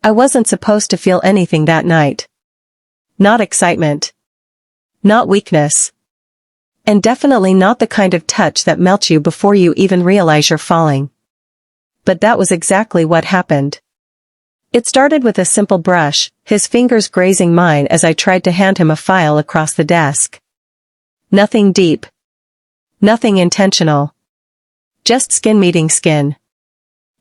I wasn't supposed to feel anything that night. Not excitement. Not weakness. And definitely not the kind of touch that melts you before you even realize you're falling. But that was exactly what happened. It started with a simple brush, his fingers grazing mine as I tried to hand him a file across the desk. Nothing deep. Nothing intentional. Just skin meeting skin.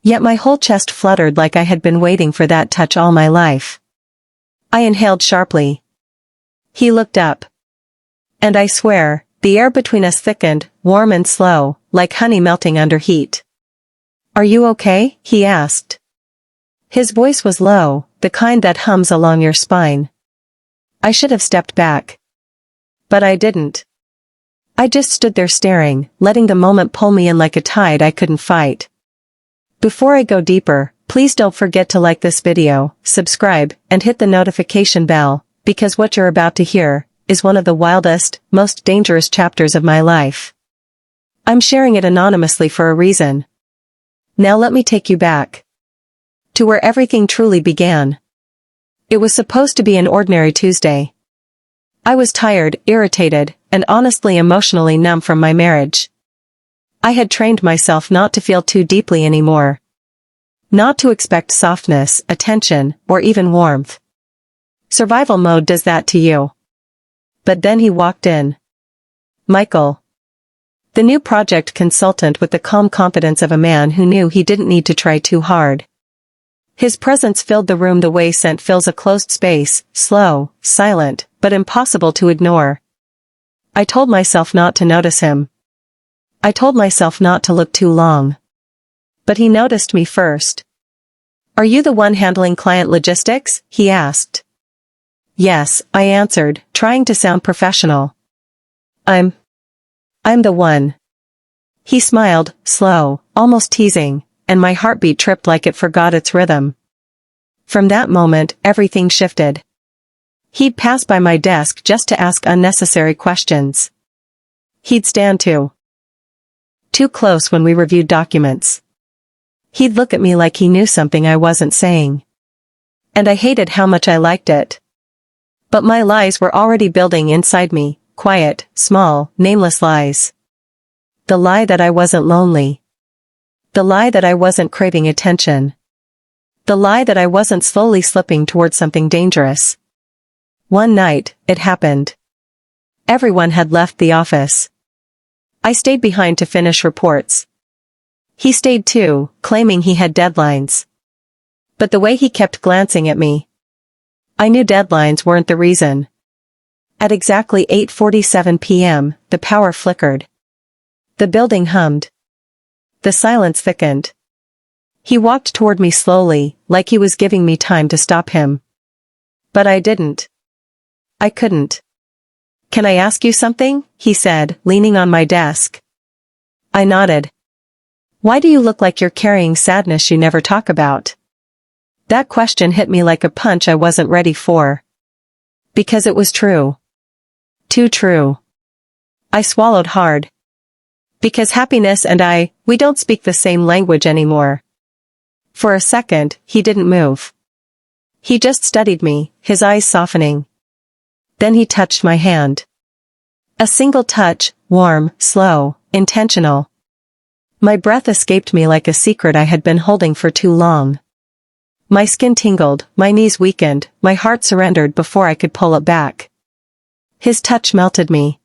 Yet my whole chest fluttered like I had been waiting for that touch all my life. I inhaled sharply. He looked up. And I swear, the air between us thickened, warm and slow, like honey melting under heat. "Are you okay?" he asked. His voice was low, the kind that hums along your spine. I should have stepped back. But I didn't. I just stood there staring, letting the moment pull me in like a tide I couldn't fight. Before I go deeper, please don't forget to like this video, subscribe, and hit the notification bell, because what you're about to hear is one of the wildest, most dangerous chapters of my life. I'm sharing it anonymously for a reason. Now let me take you back to where everything truly began. It was supposed to be an ordinary Tuesday. I was tired, irritated, and honestly emotionally numb from my marriage. I had trained myself not to feel too deeply anymore. Not to expect softness, attention, or even warmth. Survival mode does that to you. But then he walked in. Michael. The new project consultant with the calm confidence of a man who knew he didn't need to try too hard. His presence filled the room the way scent fills a closed space, slow, silent, but impossible to ignore. I told myself not to notice him. I told myself not to look too long. But he noticed me first. "Are you the one handling client logistics?" he asked. "Yes," I answered, trying to sound professional. I'm the one." He smiled, slow, almost teasing, and my heartbeat tripped like it forgot its rhythm. From that moment, everything shifted. He'd pass by my desk just to ask unnecessary questions. He'd stand too close when we reviewed documents. He'd look at me like he knew something I wasn't saying. And I hated how much I liked it. But my lies were already building inside me, quiet, small, nameless lies. The lie that I wasn't lonely. The lie that I wasn't craving attention. The lie that I wasn't slowly slipping towards something dangerous. One night, it happened. Everyone had left the office. I stayed behind to finish reports. He stayed too, claiming he had deadlines. But the way he kept glancing at me, I knew deadlines weren't the reason. At exactly 8:47 p.m., the power flickered. The building hummed. The silence thickened. He walked toward me slowly, like he was giving me time to stop him. But I didn't. I couldn't. "Can I ask you something?" he said, leaning on my desk. I nodded. "Why do you look like you're carrying sadness you never talk about?" That question hit me like a punch I wasn't ready for. Because it was true. Too true. I swallowed hard. Because happiness and we don't speak the same language anymore. For a second, he didn't move. He just studied me, his eyes softening. Then he touched my hand. A single touch, warm, slow, intentional. My breath escaped me like a secret I had been holding for too long. My skin tingled, my knees weakened, my heart surrendered before I could pull it back. His touch melted me.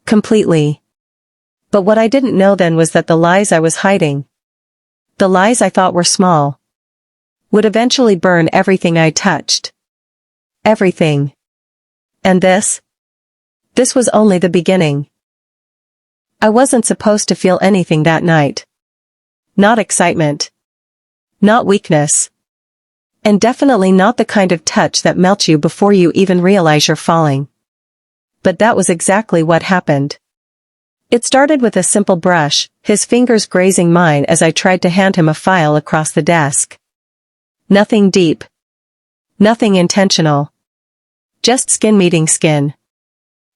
Completely. But what I didn't know then was that the lies I was hiding, the lies I thought were small, would eventually burn everything I touched. Everything. And this was only the beginning. I wasn't supposed to feel anything that night. Not excitement. Not weakness. And definitely not the kind of touch that melts you before you even realize you're falling. But that was exactly what happened. It started with a simple brush, his fingers grazing mine as I tried to hand him a file across the desk. Nothing deep. Nothing intentional. Just skin meeting skin.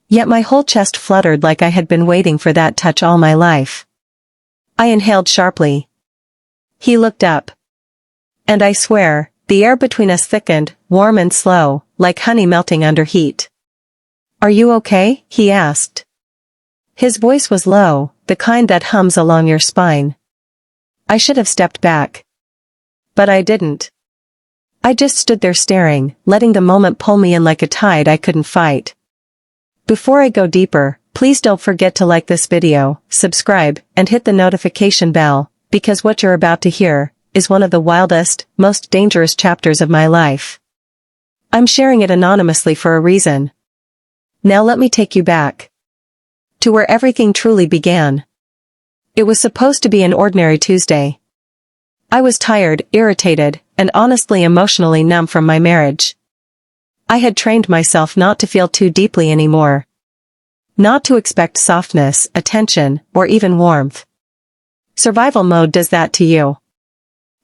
Yet my whole chest fluttered like I had been waiting for that touch all my life. I inhaled sharply. He looked up. And I swear, The air between us thickened, warm and slow, like honey melting under heat. "Are you okay?" he asked. His voice was low, the kind that hums along your spine. I should have stepped back. But I didn't. I just stood there staring, letting the moment pull me in like a tide I couldn't fight. Before I go deeper, please don't forget to like this video, subscribe, and hit the notification bell, because what you're about to hear is one of the wildest, most dangerous chapters of my life. I'm sharing it anonymously for a reason. Now let me take you back to where everything truly began. It was supposed to be an ordinary Tuesday. I was tired, irritated, and honestly emotionally numb from my marriage. I had trained myself not to feel too deeply anymore. Not to expect softness, attention, or even warmth. Survival mode does that to you.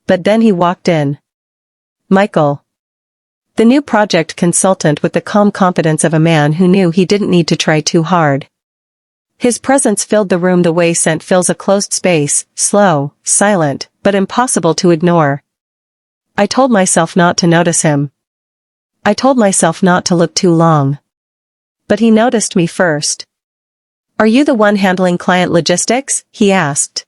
But then he walked in. Michael. The new project consultant with the calm confidence of a man who knew he didn't need to try too hard. His presence filled the room the way scent fills a closed space, slow, silent, but impossible to ignore. I told myself not to notice him. I told myself not to look too long. But he noticed me first. "Are you the one handling client logistics?" he asked.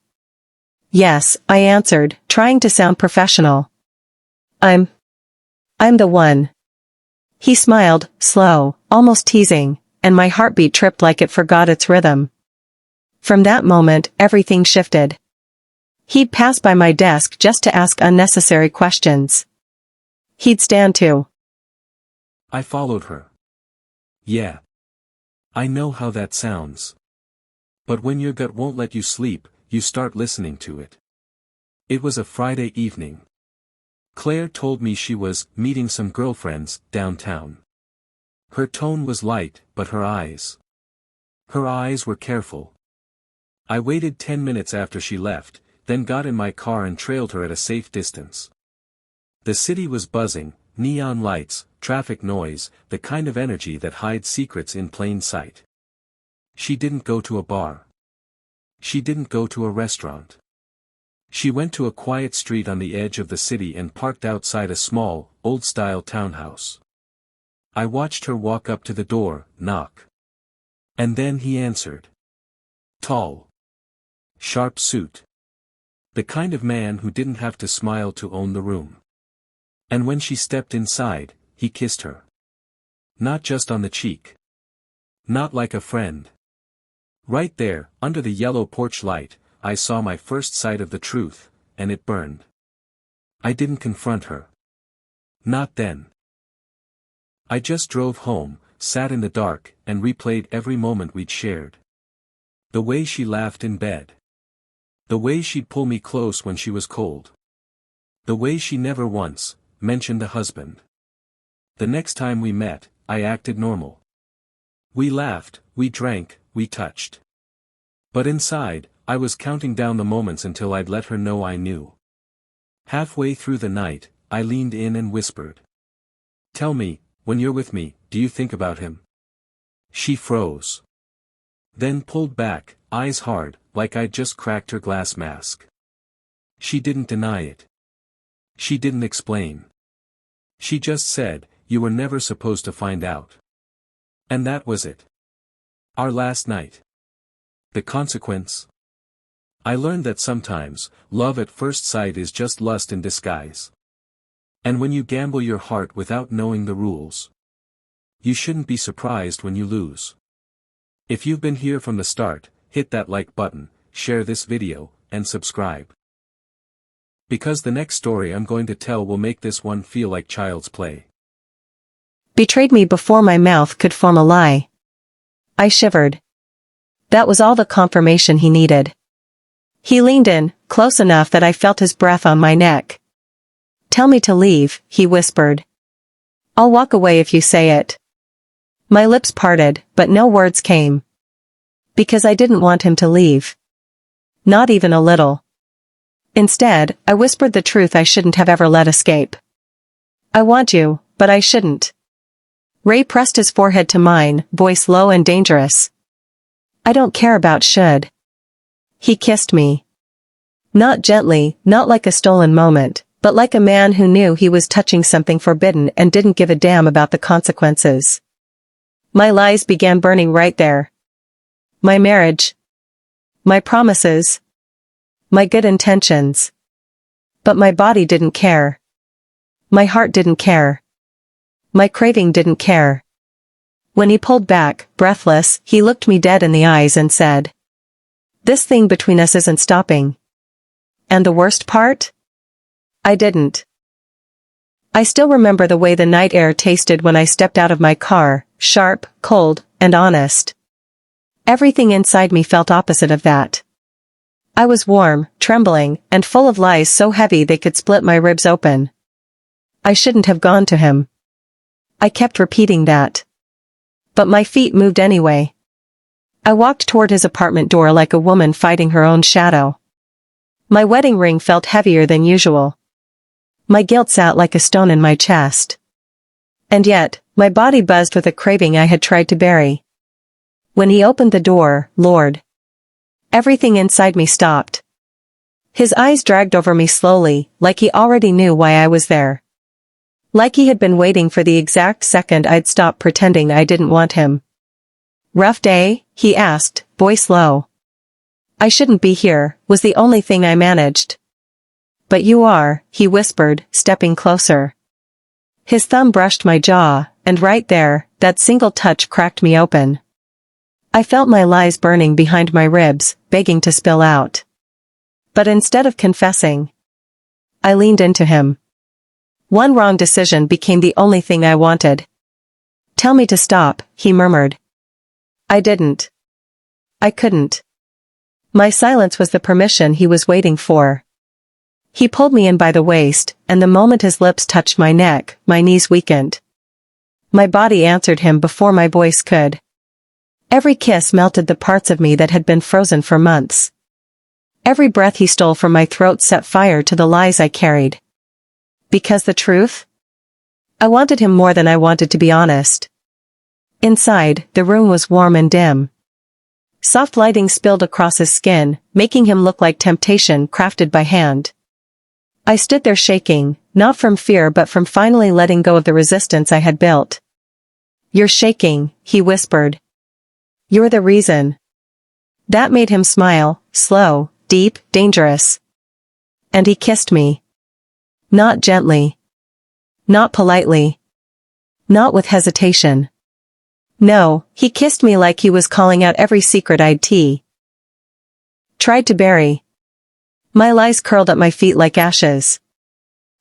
"Yes," I answered, trying to sound professional. I'm the one." He smiled, slow, almost teasing, and my heartbeat tripped like it forgot its rhythm. From that moment, everything shifted. He'd pass by my desk just to ask unnecessary questions. He'd stand to. I followed her. Yeah. I know how that sounds. But when your gut won't let you sleep, you start listening to it. It was a Friday evening. Claire told me she was meeting some girlfriends downtown. Her tone was light, but her eyes were careful. I waited 10 minutes after she left, then got in my car and trailed her at a safe distance. The city was buzzing, neon lights, traffic noise, the kind of energy that hides secrets in plain sight. She didn't go to a bar. She didn't go to a restaurant. She went to a quiet street on the edge of the city and parked outside a small, old-style townhouse. I watched her walk up to the door, knock. And then he answered. Tall. Sharp suit. The kind of man who didn't have to smile to own the room. And when she stepped inside, he kissed her. Not just on the cheek. Not like a friend. Right there, under the yellow porch light, I saw my first sight of the truth, and it burned. I didn't confront her. Not then. I just drove home, sat in the dark, and replayed every moment we'd shared. The way she laughed in bed. The way she'd pull me close when she was cold. The way she never once mentioned a husband. The next time we met, I acted normal. We laughed, we drank, we touched. But inside, I was counting down the moments until I'd let her know I knew. Halfway through the night, I leaned in and whispered. Tell me, when you're with me, do you think about him? She froze. Then pulled back, eyes hard, like I'd just cracked her glass mask. She didn't deny it. She didn't explain. She just said, you were never supposed to find out. And that was it. Our last night. The consequence? I learned that sometimes, love at first sight is just lust in disguise. And when you gamble your heart without knowing the rules, you shouldn't be surprised when you lose. If you've been here from the start, hit that like button, share this video, and subscribe. Because the next story I'm going to tell will make this one feel like child's play. Betrayed me before my mouth could form a lie. I shivered. That was all the confirmation he needed. He leaned in, close enough that I felt his breath on my neck. Tell me to leave, he whispered. I'll walk away if you say it. My lips parted, but no words came. Because I didn't want him to leave. Not even a little. Instead, I whispered the truth I shouldn't have ever let escape. I want you, but I shouldn't. Ray pressed his forehead to mine, voice low and dangerous. I don't care about should. He kissed me. Not gently, not like a stolen moment, but like a man who knew he was touching something forbidden and didn't give a damn about the consequences. My lies began burning right there. My marriage. My promises. My good intentions. But my body didn't care. My heart didn't care. My craving didn't care. When he pulled back, breathless, he looked me dead in the eyes and said, "This thing between us isn't stopping." And the worst part? I didn't. I still remember the way the night air tasted when I stepped out of my car, sharp, cold, and honest. Everything inside me felt opposite of that. I was warm, trembling, and full of lies so heavy they could split my ribs open. I shouldn't have gone to him. I kept repeating that. But my feet moved anyway. I walked toward his apartment door like a woman fighting her own shadow. My wedding ring felt heavier than usual. My guilt sat like a stone in my chest. And yet, my body buzzed with a craving I had tried to bury. When he opened the door, Lord, everything inside me stopped. His eyes dragged over me slowly, like he already knew why I was there. Like he had been waiting for the exact second I'd stop pretending I didn't want him. "Rough day?" he asked, voice low. "I shouldn't be here," was the only thing I managed. "But you are," he whispered, stepping closer. His thumb brushed my jaw, and right there, that single touch cracked me open. I felt my lies burning behind my ribs, begging to spill out. But instead of confessing, I leaned into him. One wrong decision became the only thing I wanted. "Tell me to stop," he murmured. I didn't. I couldn't. My silence was the permission he was waiting for. He pulled me in by the waist, and the moment his lips touched my neck, my knees weakened. My body answered him before my voice could. Every kiss melted the parts of me that had been frozen for months. Every breath he stole from my throat set fire to the lies I carried. Because the truth? I wanted him more than I wanted to be honest. Inside, the room was warm and dim. Soft lighting spilled across his skin, making him look like temptation crafted by hand. I stood there shaking, not from fear but from finally letting go of the resistance I had built. "You're shaking," he whispered. "You're the reason." That made him smile, slow, deep, dangerous. And he kissed me. Not gently. Not politely. Not with hesitation. No, he kissed me like he was calling out every secret I'd tried to bury. My lies curled at my feet like ashes.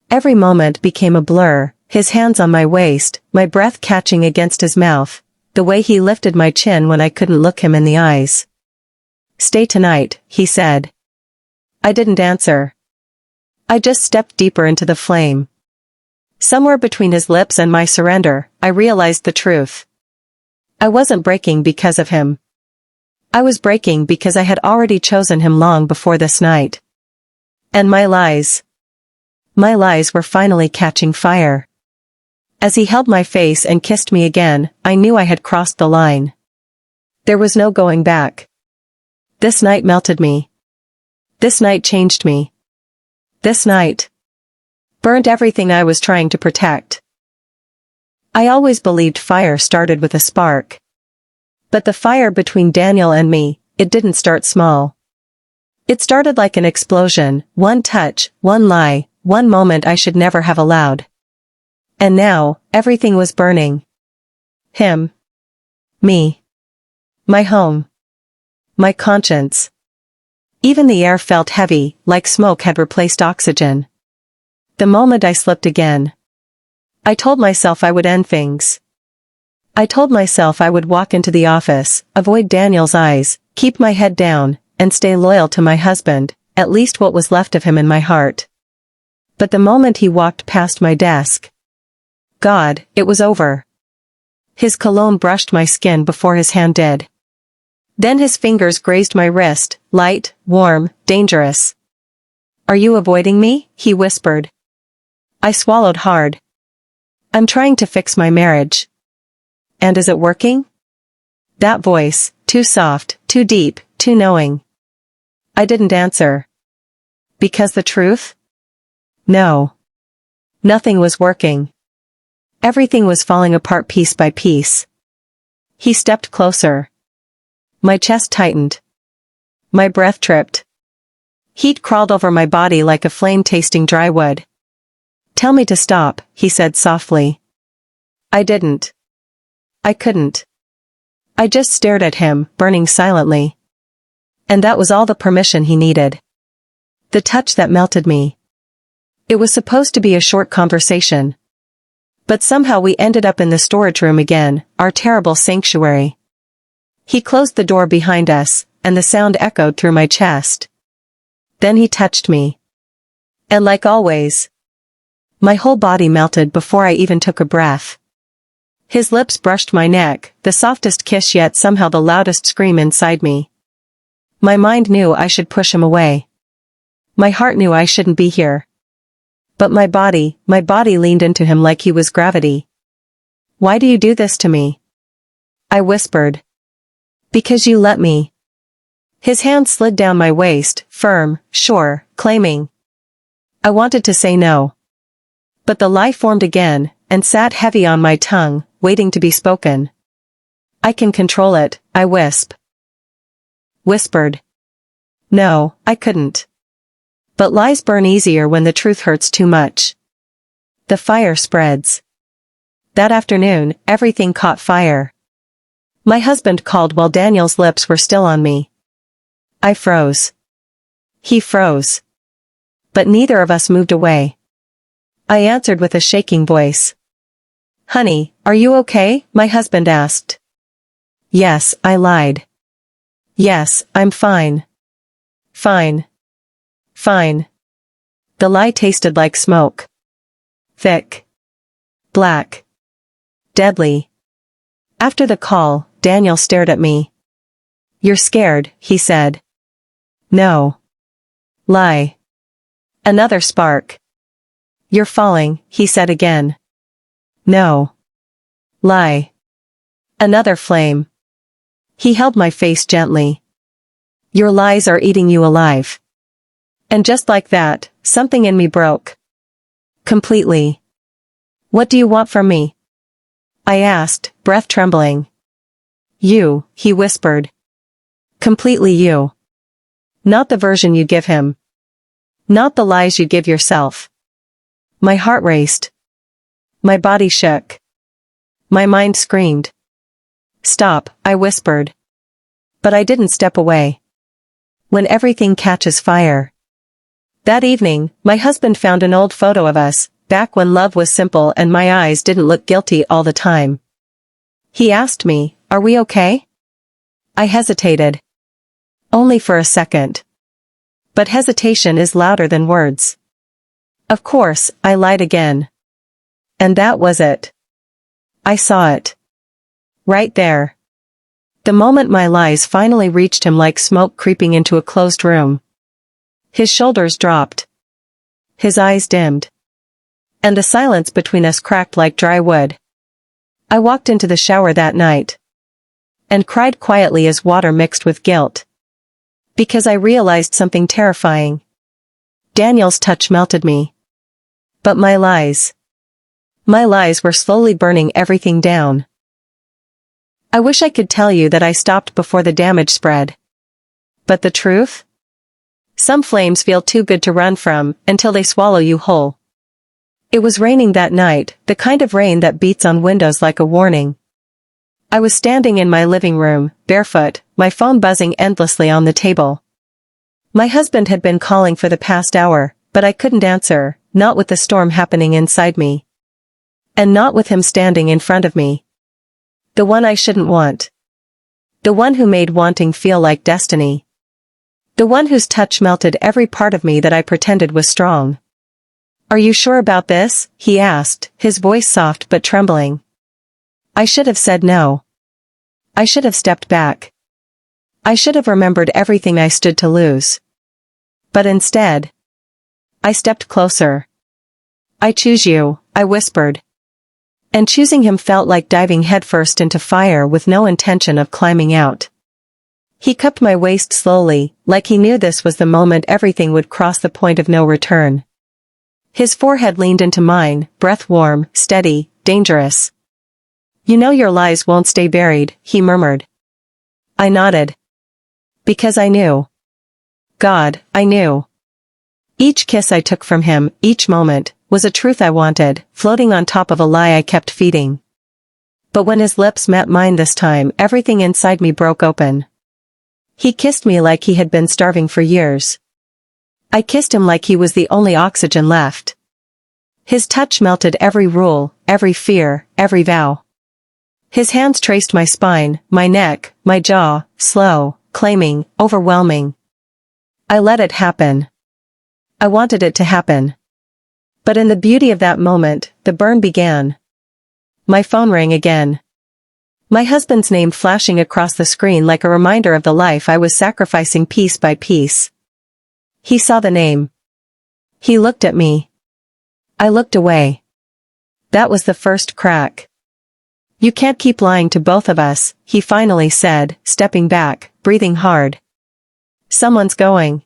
Every moment became a blur, his hands on my waist, my breath catching against his mouth, the way he lifted my chin when I couldn't look him in the eyes. "Stay tonight," he said. I didn't answer. I just stepped deeper into the flame. Somewhere between his lips and my surrender, I realized the truth. I wasn't breaking because of him. I was breaking because I had already chosen him long before this night. And my lies were finally catching fire. As he held my face and kissed me again, I knew I had crossed the line. There was no going back. This night melted me. This night changed me. This night burned everything I was trying to protect. I always believed fire started with a spark. But the fire between Daniel and me, it didn't start small. It started like an explosion, one touch, one lie, one moment I should never have allowed. And now, everything was burning. Him. Me. My home. My conscience. Even the air felt heavy, like smoke had replaced oxygen. The moment I slipped again, I told myself I would end things. I told myself I would walk into the office, avoid Daniel's eyes, keep my head down, and stay loyal to my husband, at least what was left of him in my heart. But the moment he walked past my desk, God, it was over. His cologne brushed my skin before his hand did. Then his fingers grazed my wrist, light, warm, dangerous. "Are you avoiding me?" he whispered. I swallowed hard. "I'm trying to fix my marriage." "And is it working?" That voice, too soft, too deep, too knowing. I didn't answer. Because the truth? No. Nothing was working. Everything was falling apart piece by piece. He stepped closer. My chest tightened. My breath tripped. Heat crawled over my body like a flame tasting dry wood. "Tell me to stop," he said softly. I didn't. I couldn't. I just stared at him, burning silently. And that was all the permission he needed. The touch that melted me. It was supposed to be a short conversation. But somehow we ended up in the storage room again, our terrible sanctuary. He closed the door behind us, and the sound echoed through my chest. Then he touched me. And like always, my whole body melted before I even took a breath. His lips brushed my neck, the softest kiss yet somehow the loudest scream inside me. My mind knew I should push him away. My heart knew I shouldn't be here. But my body leaned into him like he was gravity. "Why do you do this to me?" I whispered. "Because you let me." His hand slid down my waist, firm, sure, claiming. I wanted to say no. But the lie formed again, and sat heavy on my tongue, waiting to be spoken. "I can control it," I whispered. No, I couldn't. But lies burn easier when the truth hurts too much. The fire spreads. That afternoon, everything caught fire. My husband called while Daniel's lips were still on me. I froze. He froze. But neither of us moved away. I answered with a shaking voice. "Honey, are you okay?" my husband asked. "Yes," I lied. "Yes, I'm fine. Fine. Fine." The lie tasted like smoke. Thick. Black. Deadly. After the call, Daniel stared at me. "You're scared," he said. No. Lie. Another spark. "You're falling," he said again. No. Lie. Another flame. He held my face gently. "Your lies are eating you alive." And just like that, something in me broke. Completely. "What do you want from me?" I asked, breath trembling. "You," he whispered. "Completely you. Not the version you give him. Not the lies you give yourself." My heart raced. My body shook. My mind screamed. "Stop," I whispered. But I didn't step away. When everything catches fire. That evening, my husband found an old photo of us, back when love was simple and my eyes didn't look guilty all the time. He asked me, "Are we okay?" I hesitated. Only for a second. But hesitation is louder than words. Of course, I lied again. And that was it. I saw it. Right there. The moment my lies finally reached him like smoke creeping into a closed room. His shoulders dropped. His eyes dimmed. And the silence between us cracked like dry wood. I walked into the shower that night. And cried quietly as water mixed with guilt. Because I realized something terrifying. Daniel's touch melted me. But my lies were slowly burning everything down. I wish I could tell you that I stopped before the damage spread. But the truth? Some flames feel too good to run from, until they swallow you whole. It was raining that night, the kind of rain that beats on windows like a warning. I was standing in my living room, barefoot, my phone buzzing endlessly on the table. My husband had been calling for the past hour, but I couldn't answer, not with the storm happening inside me. And not with him standing in front of me. The one I shouldn't want. The one who made wanting feel like destiny. The one whose touch melted every part of me that I pretended was strong. "Are you sure about this?" he asked, his voice soft but trembling. I should have said no. I should have stepped back. I should have remembered everything I stood to lose. But instead, I stepped closer. "I choose you," I whispered. And choosing him felt like diving headfirst into fire with no intention of climbing out. He cupped my waist slowly, like he knew this was the moment everything would cross the point of no return. His forehead leaned into mine, breath warm, steady, dangerous. "You know your lies won't stay buried," he murmured. I nodded. Because I knew. God, I knew. Each kiss I took from him, each moment, was a truth I wanted, floating on top of a lie I kept feeding. But when his lips met mine this time, everything inside me broke open. He kissed me like he had been starving for years. I kissed him like he was the only oxygen left. His touch melted every rule, every fear, every vow. His hands traced my spine, my neck, my jaw, slow, claiming, overwhelming. I let it happen. I wanted it to happen. But in the beauty of that moment, the burn began. My phone rang again. My husband's name flashing across the screen like a reminder of the life I was sacrificing piece by piece. He saw the name. He looked at me. I looked away. That was the first crack. "You can't keep lying to both of us," he finally said, stepping back, breathing hard. "Someone's going."